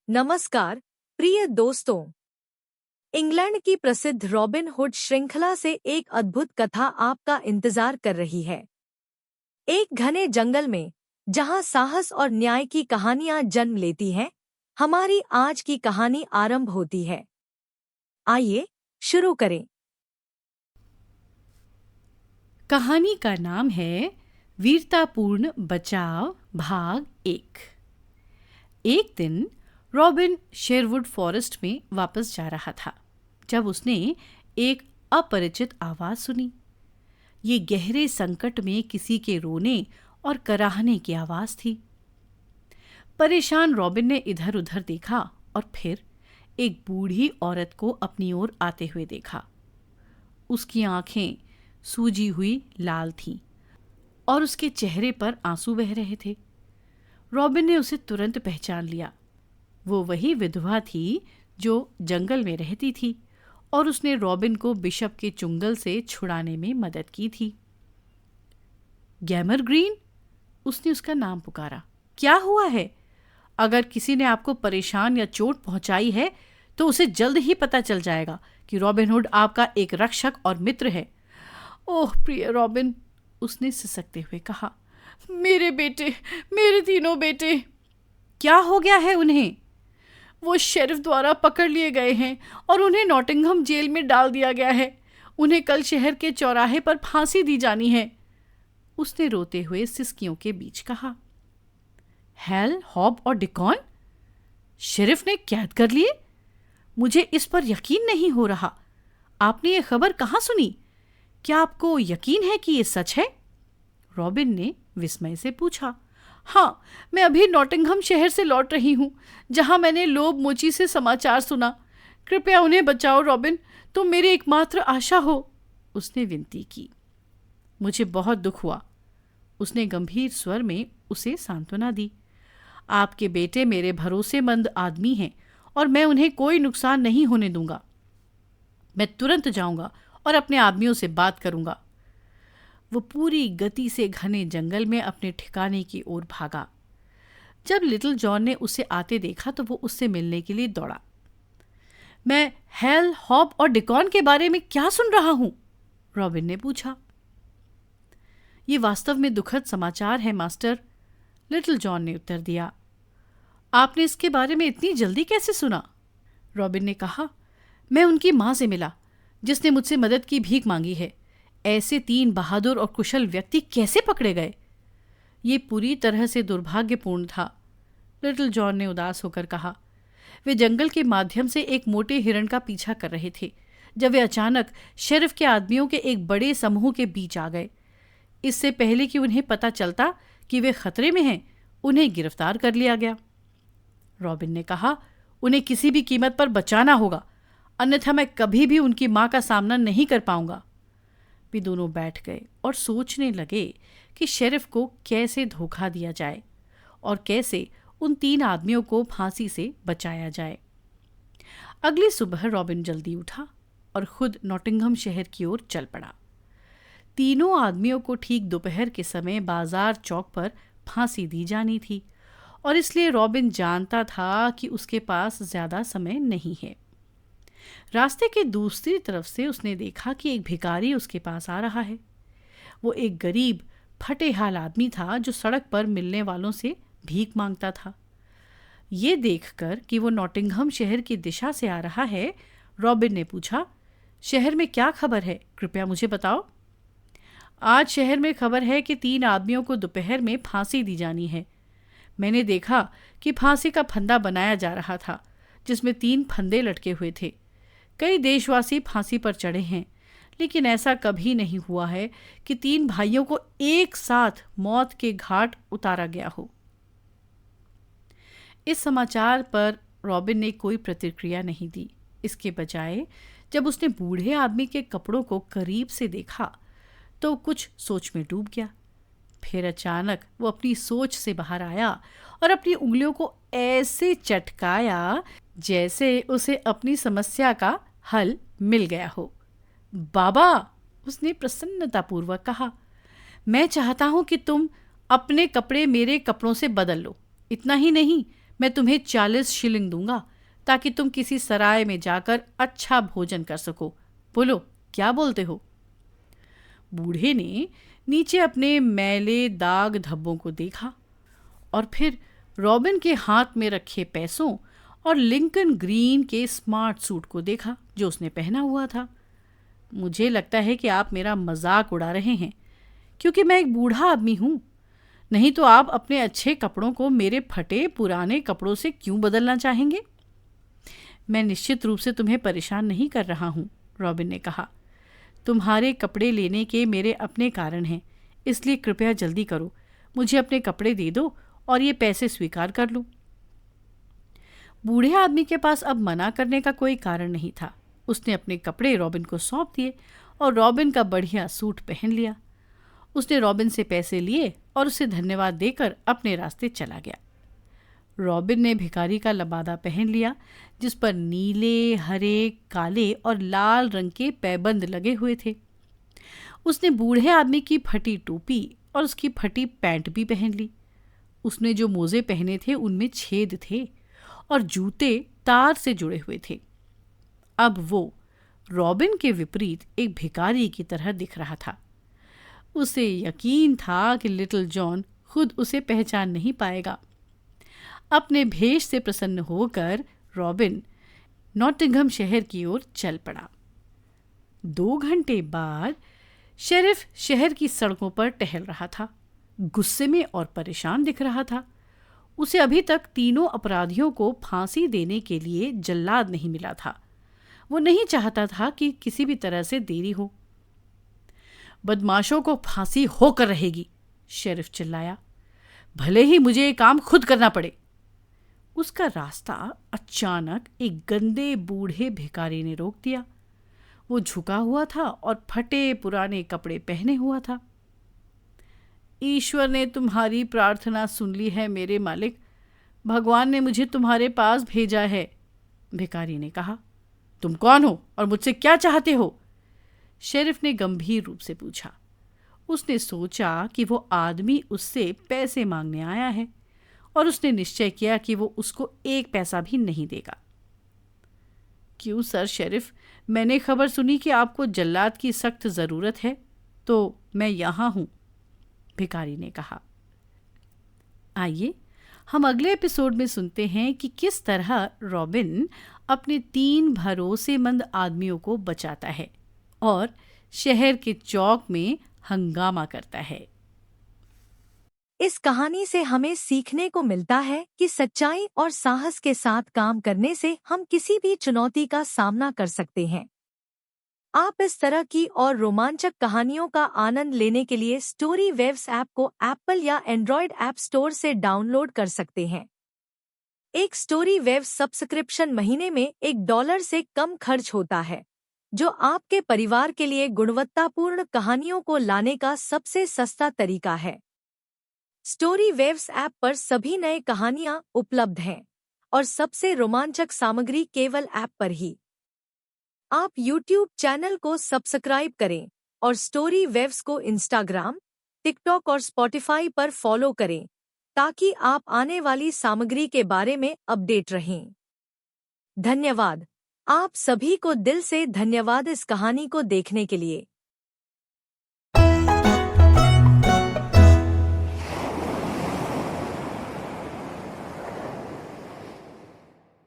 नमस्कार प्रिय दोस्तों। इंग्लैंड की प्रसिद्ध रॉबिन हुड श्रृंखला से एक अद्भुत कथा आपका इंतजार कर रही है। एक घने जंगल में जहां साहस और न्याय की कहानियां जन्म लेती हैं, हमारी आज की कहानी आरंभ होती है। आइए शुरू करें। कहानी का नाम है वीरतापूर्ण बचाव भाग 1। एक दिन रॉबिन शेरवुड फॉरेस्ट में वापस जा रहा था जब उसने एक अपरिचित आवाज सुनी। ये गहरे संकट में किसी के रोने और कराहने की आवाज थी। परेशान रॉबिन ने इधर उधर देखा और फिर एक बूढ़ी औरत को अपनी ओर आते हुए देखा। उसकी आंखें सूजी हुई लाल थीं और उसके चेहरे पर आंसू बह रहे थे। रॉबिन ने उसे तुरंत पहचान लिया। वो वही विधवा थी जो जंगल में रहती थी और उसने रॉबिन को बिशप के चुंगल से छुड़ाने में मदद की थी। गैमर ग्रीन, उसने उसका नाम पुकारा। क्या हुआ है? अगर किसी ने आपको परेशान या चोट पहुंचाई है तो उसे जल्द ही पता चल जाएगा कि रॉबिन हुड आपका एक रक्षक और मित्र है। ओह प्रिय रॉबिन, उसने सिसकते हुए कहा, मेरे बेटे, मेरे तीनों बेटे। क्या हो गया है उन्हें? वो शेरिफ द्वारा पकड़ लिए गए हैं और उन्हें नॉटिंघम जेल में डाल दिया गया है। उन्हें कल शहर के चौराहे पर फांसी दी जानी है, उसने रोते हुए सिसकियों के बीच कहा। हेल, हॉब और डिकॉन? शेरिफ ने कैद कर लिए? मुझे इस पर यकीन नहीं हो रहा। आपने ये खबर कहाँ सुनी? क्या आपको यकीन है कि ये सच है? रॉबिन ने विस्मय से पूछा। हाँ, मैं अभी नॉटिंघम शहर से लौट रही हूँ जहाँ मैंने लोब मोची से समाचार सुना। कृपया उन्हें बचाओ रॉबिन, तुम मेरी एकमात्र आशा हो, उसने विनती की। मुझे बहुत दुख हुआ, उसने गंभीर स्वर में उसे सांत्वना दी। आपके बेटे मेरे भरोसेमंद आदमी हैं और मैं उन्हें कोई नुकसान नहीं होने दूंगा। मैं तुरंत जाऊंगा और अपने आदमियों से बात करूंगा। वो पूरी गति से घने जंगल में अपने ठिकाने की ओर भागा। जब लिटिल जॉन ने उसे आते देखा तो वो उससे मिलने के लिए दौड़ा। मैं हेल, हॉब और डिकॉन के बारे में क्या सुन रहा हूं? रॉबिन ने पूछा। ये वास्तव में दुखद समाचार है मास्टर, लिटिल जॉन ने उत्तर दिया। आपने इसके बारे में इतनी जल्दी कैसे सुना? रॉबिन ने कहा। मैं उनकी मां से मिला जिसने मुझसे मदद की भीख मांगी है। ऐसे 3 बहादुर और कुशल व्यक्ति कैसे पकड़े गए? ये पूरी तरह से दुर्भाग्यपूर्ण था, लिटिल जॉन ने उदास होकर कहा। वे जंगल के माध्यम से एक मोटे हिरण का पीछा कर रहे थे जब वे अचानक शेरिफ के आदमियों के एक बड़े समूह के बीच आ गए। इससे पहले कि उन्हें पता चलता कि वे खतरे में हैं, उन्हें गिरफ्तार कर लिया गया। रॉबिन ने कहा, उन्हें किसी भी कीमत पर बचाना होगा, अन्यथा मैं कभी भी उनकी मां का सामना नहीं कर पाऊंगा। वे दोनों बैठ गए और सोचने लगे कि शेरिफ को कैसे धोखा दिया जाए और कैसे उन 3 आदमियों को फांसी से बचाया जाए। अगली सुबह रॉबिन जल्दी उठा और खुद नॉटिंघम शहर की ओर चल पड़ा। तीनों आदमियों को ठीक दोपहर के समय बाजार चौक पर फांसी दी जानी थी और इसलिए रॉबिन जानता था कि उसके पास ज्यादा समय नहीं है। रास्ते के दूसरी तरफ से उसने देखा कि एक भिखारी उसके पास आ रहा है। वो एक गरीब फटे हाल आदमी था जो सड़क पर मिलने वालों से भीख मांगता था। ये देखकर कि वो नॉटिंघम शहर की दिशा से आ रहा है, रॉबिन ने पूछा, शहर में क्या खबर है? कृपया मुझे बताओ। आज शहर में खबर है कि 3 आदमियों को दोपहर में फांसी दी जानी है। मैंने देखा कि फांसी का फंदा बनाया जा रहा था जिसमें 3 फंदे लटके हुए थे। कई देशवासी फांसी पर चढ़े हैं, लेकिन ऐसा कभी नहीं हुआ है कि 3 भाइयों को एक साथ मौत के घाट उतारा गया हो। इस समाचार पर रॉबिन ने कोई प्रतिक्रिया नहीं दी। इसके बजाय जब उसने बूढ़े आदमी के कपड़ों को करीब से देखा तो कुछ सोच में डूब गया। फिर अचानक वो अपनी सोच से बाहर आया और अपनी उंगलियों को ऐसे चटकाया जैसे उसे अपनी समस्या का हल मिल गया हो। बाबा, उसने प्रसन्नतापूर्वक कहा, मैं चाहता हूं कि तुम अपने कपड़े मेरे कपड़ों से बदल लो। इतना ही नहीं, मैं तुम्हें 40 शिलिंग दूंगा ताकि तुम किसी सराय में जाकर अच्छा भोजन कर सको। बोलो, क्या बोलते हो? बूढ़े ने नीचे अपने मैले दाग धब्बों को देखा और फिर रॉबिन के हाथ में रखे पैसों और लिंकन ग्रीन के स्मार्ट सूट को देखा जो उसने पहना हुआ था। मुझे लगता है कि आप मेरा मजाक उड़ा रहे हैं, क्योंकि मैं एक बूढ़ा आदमी हूं। नहीं तो आप अपने अच्छे कपड़ों को मेरे फटे पुराने कपड़ों से क्यों बदलना चाहेंगे? मैं निश्चित रूप से तुम्हें परेशान नहीं कर रहा हूं, रॉबिन ने कहा। तुम्हारे कपड़े लेने के मेरे अपने कारण हैं, इसलिए कृपया जल्दी करो। मुझे अपने कपड़े दे दो और ये पैसे स्वीकार कर लो। बूढ़े आदमी के पास अब मना करने का कोई कारण नहीं था। उसने अपने कपड़े रॉबिन को सौंप दिए और रॉबिन का बढ़िया सूट पहन लिया। उसने रॉबिन से पैसे लिए और उसे धन्यवाद देकर अपने रास्ते चला गया। रॉबिन ने भिखारी का लबादा पहन लिया जिस पर नीले, हरे, काले और लाल रंग के पैबंद लगे हुए थे। उसने बूढ़े आदमी की फटी टोपी और उसकी फटी पैंट भी पहन ली। उसने जो मोजे पहने थे उनमें छेद थे और जूते तार से जुड़े हुए थे। अब वो रॉबिन के विपरीत एक भिखारी की तरह दिख रहा था। उसे यकीन था कि लिटिल जॉन खुद उसे पहचान नहीं पाएगा। अपने भेष से प्रसन्न होकर रॉबिन नॉटिंघम शहर की ओर चल पड़ा। 2 घंटे बाद शेरिफ शहर की सड़कों पर टहल रहा था। गुस्से में और परेशान दिख रहा था। उसे अभी तक तीनों अपराधियों को फांसी देने के लिए जल्लाद नहीं मिला था। वो नहीं चाहता था कि किसी भी तरह से देरी हो। बदमाशों को फांसी होकर रहेगी, शेरिफ चिल्लाया, भले ही मुझे ये काम खुद करना पड़े। उसका रास्ता अचानक एक गंदे बूढ़े भिखारी ने रोक दिया। वो झुका हुआ था और फटे पुराने कपड़े पहने हुआ था। ईश्वर ने तुम्हारी प्रार्थना सुन ली है मेरे मालिक। भगवान ने मुझे तुम्हारे पास भेजा है, भिखारी ने कहा। तुम कौन हो और मुझसे क्या चाहते हो? शेरिफ ने गंभीर रूप से पूछा। उसने सोचा कि वो आदमी उससे पैसे मांगने आया है और उसने निश्चय किया कि वो उसको 1 पैसा भी नहीं देगा। क्यों सर शेरिफ, मैंने खबर सुनी कि आपको जल्लाद की सख्त ज़रूरत है, तो मैं यहाँ हूँ, भिखारी ने कहा। आइए हम अगले एपिसोड में सुनते हैं कि किस तरह रॉबिन अपने 3 भरोसेमंद आदमियों को बचाता है और शहर के चौक में हंगामा करता है। इस कहानी से हमें सीखने को मिलता है कि सच्चाई और साहस के साथ काम करने से हम किसी भी चुनौती का सामना कर सकते हैं। आप इस तरह की और रोमांचक कहानियों का आनंद लेने के लिए स्टोरी वेव्स ऐप को एप्पल या एंड्रॉयड ऐप स्टोर से डाउनलोड कर सकते हैं। एक स्टोरी वेव्स सब्सक्रिप्शन महीने में $1 से कम खर्च होता है, जो आपके परिवार के लिए गुणवत्तापूर्ण कहानियों को लाने का सबसे सस्ता तरीका है। स्टोरी वेव्स ऐप पर सभी नए कहानियां उपलब्ध हैं और सबसे रोमांचक सामग्री केवल ऐप पर ही। आप YouTube चैनल को सब्सक्राइब करें और स्टोरी वेव्स को इंस्टाग्राम, टिकटॉक और स्पॉटिफाई पर फॉलो करें ताकि आप आने वाली सामग्री के बारे में अपडेट रहें। धन्यवाद। आप सभी को दिल से धन्यवाद इस कहानी को देखने के लिए।